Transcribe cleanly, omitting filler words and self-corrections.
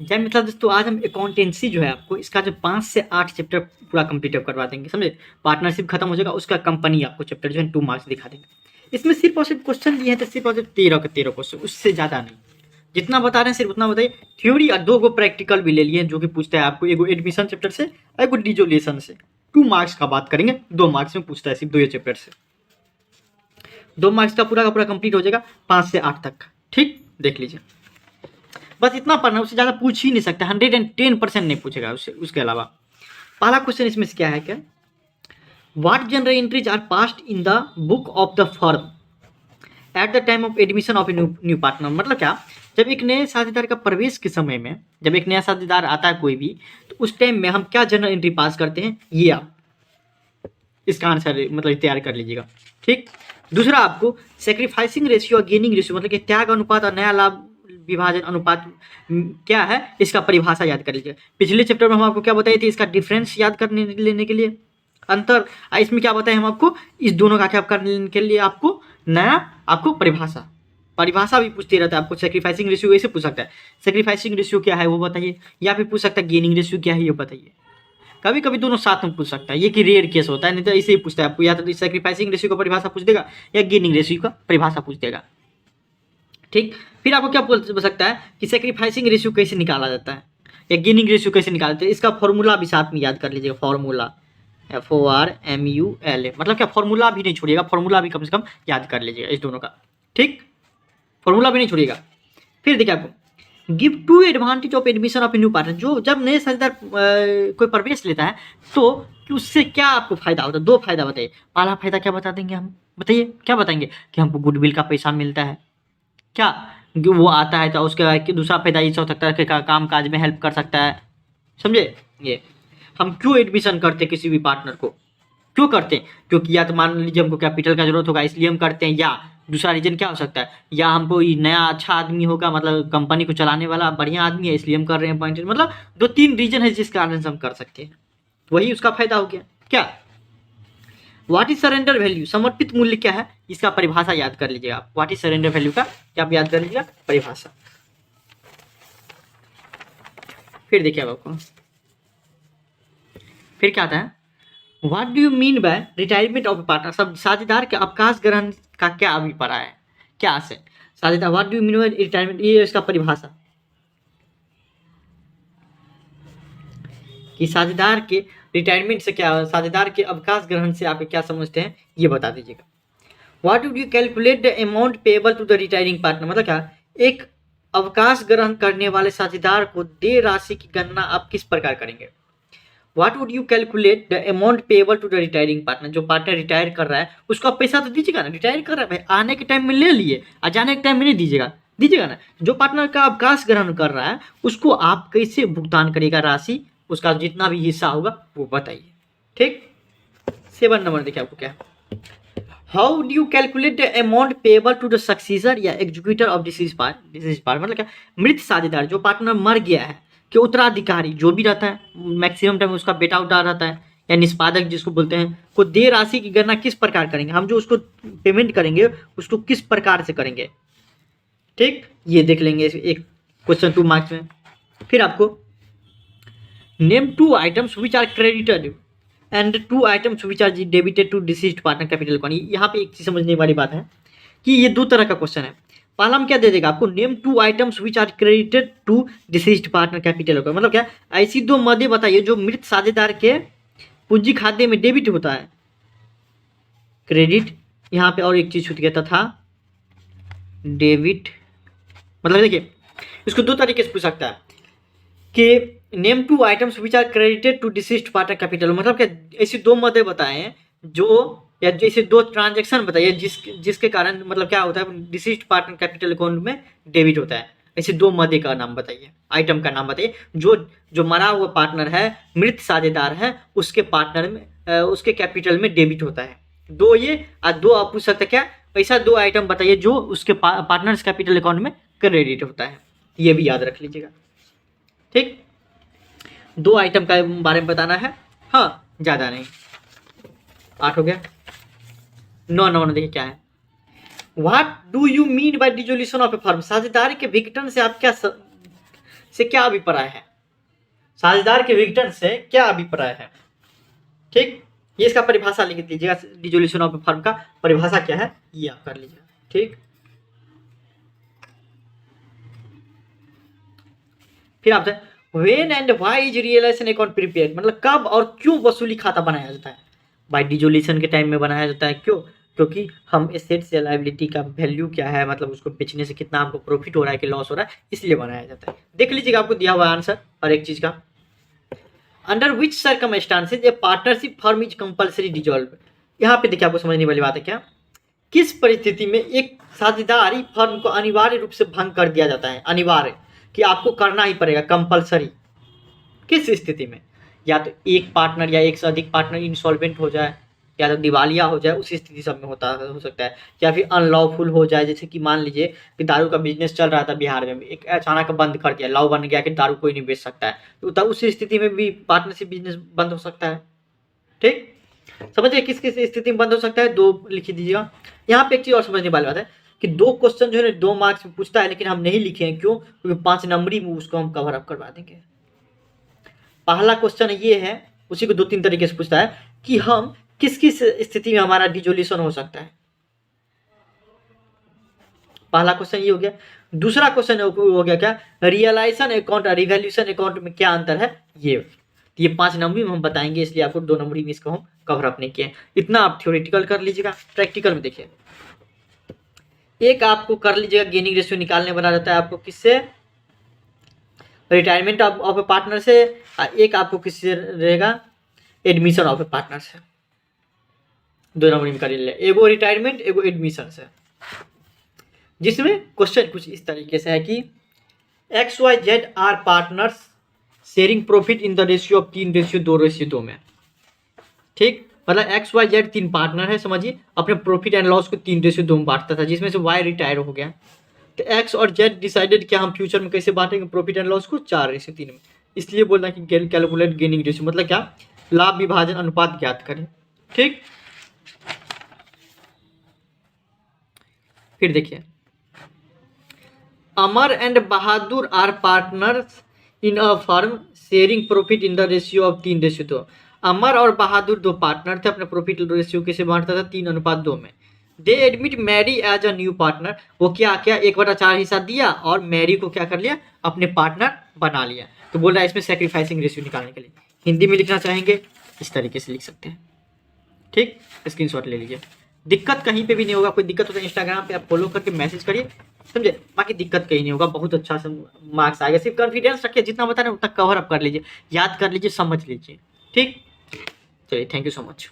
जय मित्रा दोस्तों, आज हम अकाउंटेंसी जो है आपको इसका जो 5 से 8 चैप्टर पूरा कंप्लीट करवा देंगे, समझे। पार्टनरशिप खत्म हो जाएगा, उसका कंपनी आपको चैप्टर जो है 2 मार्क्स दिखा देंगे। इसमें सिर्फ और सिर्फ क्वेश्चन दिए हैं तो सिर्फ और सिर्फ 13 के 13 क्वेश्चन, उससे ज़्यादा नहीं। जितना बता रहे हैं सिर्फ उतना बताइए। थ्योरी और 2 गो प्रैक्टिकल भी ले लिए जो कि पूछता है आपको, एगो एडमिशन चैप्टर से और एगो डिजोल्यूशन से। 2 मार्क्स का बात करेंगे, 2 मार्क्स में पूछता है सिर्फ 2 चैप्टर से। 2 मार्क्स का पूरा कंप्लीट हो जाएगा 5 से 8 तक। ठीक, देख लीजिए, बस इतना पढ़ना, उससे ज़्यादा पूछ ही नहीं सकता। 110% नहीं पूछेगा उसके अलावा। पहला क्वेश्चन इसमें से क्या है, क्या what general entries are passed in the book of the firm at the time of admission of a new partner. मतलब क्या, जब एक नए साझेदार का प्रवेश के समय में, जब एक नया साझेदार आता है कोई भी, तो उस टाइम में हम क्या जनरल एंट्री पास करते हैं, ये आप इसका आंसर मतलब तैयार कर लीजिएगा। ठीक, दूसरा आपको सेक्रीफाइसिंग रेशियो और गेनिंग रेशियो, मतलब कि त्याग अनुपात और नया लाभ विभाजन अनुपात क्या है, इसका परिभाषा याद कर लीजिए। पिछले चैप्टर में हम आपको क्या बताए थे, इसका डिफरेंस याद करने लेने के लिए अंतर, इसमें क्या बताए हम आपको, इस दोनों का क्या करने के लिए आपको नया आपको परिभाषा भी पूछते रहता है आपको। सेक्रीफाइसिंग रेशियो ऐसे पूछ सकता है, सेक्रीफाइसिंग रेशियो क्या है वो बताइए, या फिर पूछ सकता है गेनिंग रेशियो क्या है ये बताइए। कभी कभी दोनों साथ में पूछ सकता है, ये कि रेयर केस होता है, नहीं तो ऐसे ही पूछता है आपको, या तो सेक्रीफाइसिंग रेशियो का परिभाषा पूछ देगा या गेनिंग रेशियो का परिभाषा पूछ देगा। ठीक, फिर आपको क्या बोल सकता है कि सेक्रीफाइसिंग रेशियो कैसे निकाला जाता है या गेनिंग रेशियो कैसे निकालते हैं, इसका फॉर्मूला भी साथ में याद कर लीजिएगा। फॉर्मूला FORMULA, मतलब क्या फॉर्मूला भी नहीं छोड़िएगा, फॉर्मूला भी कम से कम याद कर लीजिएगा इस दोनों का। ठीक, फॉर्मूला भी नहीं छोड़िएगा। फिर देखिए आपको give 2 advantage of admission of a new partner, जो जब नए साझेदार कोई प्रवेश लेता है तो कि उससे क्या आपको फायदा होता है। 2 फायदा बताइए। पहला फायदा क्या बता देंगे हम, बताइए क्या बताएंगे, कि हमको गुडविल का पैसा मिलता है, क्या वो आता है तो उसके बाद दूसरा फायदा ये हो सकता है कि काम काज में हेल्प कर सकता है, समझे। ये हम क्यों एडमिशन करते किसी भी पार्टनर को, क्यों करते हैं, क्योंकि या तो मान लीजिए हमको कैपिटल का जरूरत होगा इसलिए हम करते हैं, या दूसरा रीजन क्या हो सकता है, या हमको नया अच्छा आदमी होगा, मतलब कंपनी को चलाने वाला बढ़िया आदमी है इसलिए हम कर रहे हैं पॉइंट। मतलब 2-3 रीजन है जिस कारण से हम कर सकते हैं, वही उसका फायदा हो गया। क्या व्हाट इज सरेंडर वैल्यू, समर्पित मूल्य क्या है, इसका परिभाषा याद कर लीजिएगा आप। व्हाट इज सरेंडर वैल्यू का क्या आप याद कर लीजिएगा परिभाषा। फिर देखिए आपको फिर क्या आता है, what do you mean by retirement of partner, सब साझेदार के अवकाश ग्रहण का क्या अभिप्राय है, क्या से साझेदार, what do you mean by retirement, ये इसका परिभाषा कि साझेदार के रिटायरमेंट से क्या, साझेदार के अवकाश ग्रहण से आप क्या समझते हैं ये बता दीजिएगा। What would you calculate the amount payable to the retiring partner, मतलब क्या एक अवकाश ग्रहण करने वाले साझेदार को देय राशि की गणना आप किस प्रकार करेंगे। What would you calculate the amount payable to the retiring partner, जो पार्टनर रिटायर कर रहा है उसको आप पैसा तो दीजिएगा ना, रिटायर कर रहा है भाई, आने के टाइम में ले लिए और जाने के टाइम में नहीं दीजिएगा ना। जो पार्टनर का अवकाश ग्रहण कर रहा है उसको आप कैसे भुगतान करिएगा राशि, उसका जितना भी हिस्सा होगा वो बताइए। ठीक, 7 नंबर देखिए आपको क्या, how do you calculate the amount payable to the successor या एग्जीक्यूटर ऑफ डिसीज पार्ट, मतलब क्या मृत साझेदार, जो पार्टनर मर गया है कि उत्तराधिकारी जो भी रहता है, मैक्सिमम टाइम उसका बेटा उठा रहता है या निष्पादक जिसको बोलते हैं, को देय राशि की गणना किस प्रकार करेंगे, हम जो उसको पेमेंट करेंगे उसको किस प्रकार से करेंगे। ठीक, ये देख लेंगे एक क्वेश्चन 2 मार्क्स में। फिर आपको name 2 items which are credited and 2 items which are debited to deceased partner capital कौन। यहाँ पे एक चीज समझने वाली बात है कि ये 2 तरह का क्वेश्चन है। पहला हम क्या दे देगा आपको, name 2 items which are credited to deceased partner capital कौन, मतलब क्या ऐसी 2 मदे बताइए जो मृत साझेदार के पूंजी खाते में डेबिट होता है, क्रेडिट यहाँ पे, और एक चीज छूट गया तथा डेबिट। मतलब देखिए इसको 2 तरीके से पूछ सकता है कि name 2 items which are credited to deceased partner capital, मतलब क्या ऐसी 2 मदे बताएं जो, या जैसे 2 ट्रांजैक्शन बताइए जिसके कारण मतलब क्या होता है डिसीज्ड पार्टनर कैपिटल अकाउंट में डेबिट होता है। ऐसे 2 मदे का नाम बताइए, आइटम का नाम बताइए जो मरा हुआ पार्टनर है, मृत साझेदार है, उसके पार्टनर में उसके कैपिटल में डेबिट होता है। 2 ये और 2 आप पूछ सकते क्या, ऐसा 2 आइटम बताइए जो उसके पार्टनर्स कैपिटल अकाउंट में क्रेडिट होता है, ये भी याद रख लीजिएगा। ठीक, 2 आइटम का बारे में बताना है, हाँ ज़्यादा नहीं। 8 हो गया। 9 देखिए क्या है, what do you mean by dissolution of A firm, साझेदारी के विघटन से आप क्या से क्या अभिप्राय है, साझेदार के विघटन से क्या अभिप्राय है। ठीक, ये इसका परिभाषा लिख दीजिएगा, डिसोल्यूशन ऑफ फर्म का परिभाषा क्या है ये आप कर लीजिएगा। ठीक, फिर आपसे when and why is realisation account prepared, मतलब कब और क्यों वसूली खाता बनाया जाता है। बाय डिसोल्यूशन के टाइम में बनाया जाता है। क्यों, क्योंकि हम एसेट्स या लायबिलिटी का वैल्यू क्या है, मतलब उसको बेचने से कितना हमको प्रॉफिट हो रहा है कि लॉस हो रहा है, इसलिए बनाया जाता है। देख लीजिएगा आपको दिया हुआ आंसर हर एक चीज का। Under which circumstances A partnership firm is compulsory dissolve, यहाँ पे देखिए आपको समझने वाली बात है क्या, किस परिस्थिति में एक साझेदारी फर्म को अनिवार्य रूप से भंग कर दिया जाता है, अनिवार्य कि आपको करना ही पड़ेगा, कंपलसरी। किस स्थिति में, या तो एक पार्टनर या एक से अधिक पार्टनर इंसॉल्वेंट हो जाए, या तो दिवालिया हो जाए, उस स्थिति सब में हो सकता है, या फिर अनलॉफुल हो जाए। जैसे कि मान लीजिए कि दारू का बिजनेस चल रहा था बिहार में, एक अचानक बंद कर दिया, लॉ बन गया कि दारू कोई नहीं बेच सकता है, तो तब उस स्थिति में भी पार्टनरशिप बिजनेस बंद हो सकता है। ठीक, समझिए किस किस स्थिति में बंद हो सकता है, दो लिख दीजिएगा। यहाँ पे एक चीज और समझने वाली बात है कि दो क्वेश्चन जो है 2 मार्क्स में पूछता है, लेकिन हम नहीं लिखे हैं। क्यों, क्योंकि 5 नंबरी में उसको हम कवर अप करवा देंगे। पहला क्वेश्चन ये है, उसी को 2-3 तरीके से पूछता है कि हम किस किस स्थिति में हमारा डिसोल्यूशन हो सकता है। पहला क्वेश्चन ये हो गया। दूसरा क्वेश्चन हो गया क्या, रियलाइजेशन अकाउंट और रिवैल्यूएशन अकाउंट में क्या अंतर है। ये 5 नंबरी में हम बताएंगे, इसलिए आपको 2 नंबरी में इसको हम कवर अप नहीं किए। इतना आप थ्योरेटिकल कर लीजिएगा। प्रैक्टिकल में देखिए, एक आपको कर लीजिएगा गेनिंग रेशियो निकालने बना रहता है आपको किससे, रिटायरमेंट ऑफ ए पार्टनर से, एक आपको किससे रहेगा, एडमिशन ऑफ ए पार्टनर से। 2 नंबर में कर ले, एगो रिटायरमेंट एगो एडमिशन से। जिसमें क्वेश्चन कुछ इस तरीके से है कि XYZ are partners sharing profit in the ratio of 3:2 में। ठीक, मतलब XYZ 3 पार्टनर है, समझिए अपने प्रॉफिट एंड लॉस को 3:2 में बांटता था, जिसमें से Y रिटायर हो गया। तो X और Z डिसाइडेड कि हम फ्यूचर में कैसे बांटेंगे प्रॉफिट एंड लॉस को 4:3 में। इसलिए बोलना कि कैलकुलेट गेनिंग रेशियो, मतलब क्या, लाभ विभाजन अनुपात ज्ञात करें। ठीक, फिर देखिए, Amar and Bahadur are partners in a firm sharing profit in the ratio of 3:2। Amar और बहादुर 2 पार्टनर थे, अपने प्रॉफिट रेशियो कैसे बांटता था, 3:2 में। They admit Mary as a new partner, वो क्या 1/4 हिस्सा दिया और मैरी को क्या कर लिया, अपने पार्टनर बना लिया। तो बोल रहा है इसमें सैक्रिफाइसिंग रेशियो निकालने के लिए हिंदी में लिखना चाहेंगे, इस तरीके से लिख सकते हैं। ठीक, स्क्रीनशॉट ले लीजिए। दिक्कत कहीं पे भी नहीं होगा, कोई दिक्कत हो तो इंस्टाग्राम पे आप फॉलो करके मैसेज करिए, समझे, बाकी दिक्कत कहीं नहीं होगा, बहुत अच्छा से मार्क्स आएगा। सिर्फ कॉन्फिडेंस रखिए, जितना बता रहे उतना कवर अप कर लीजिए, याद कर लीजिए, समझ लीजिए। ठीक, चलिए, थैंक यू सो मच।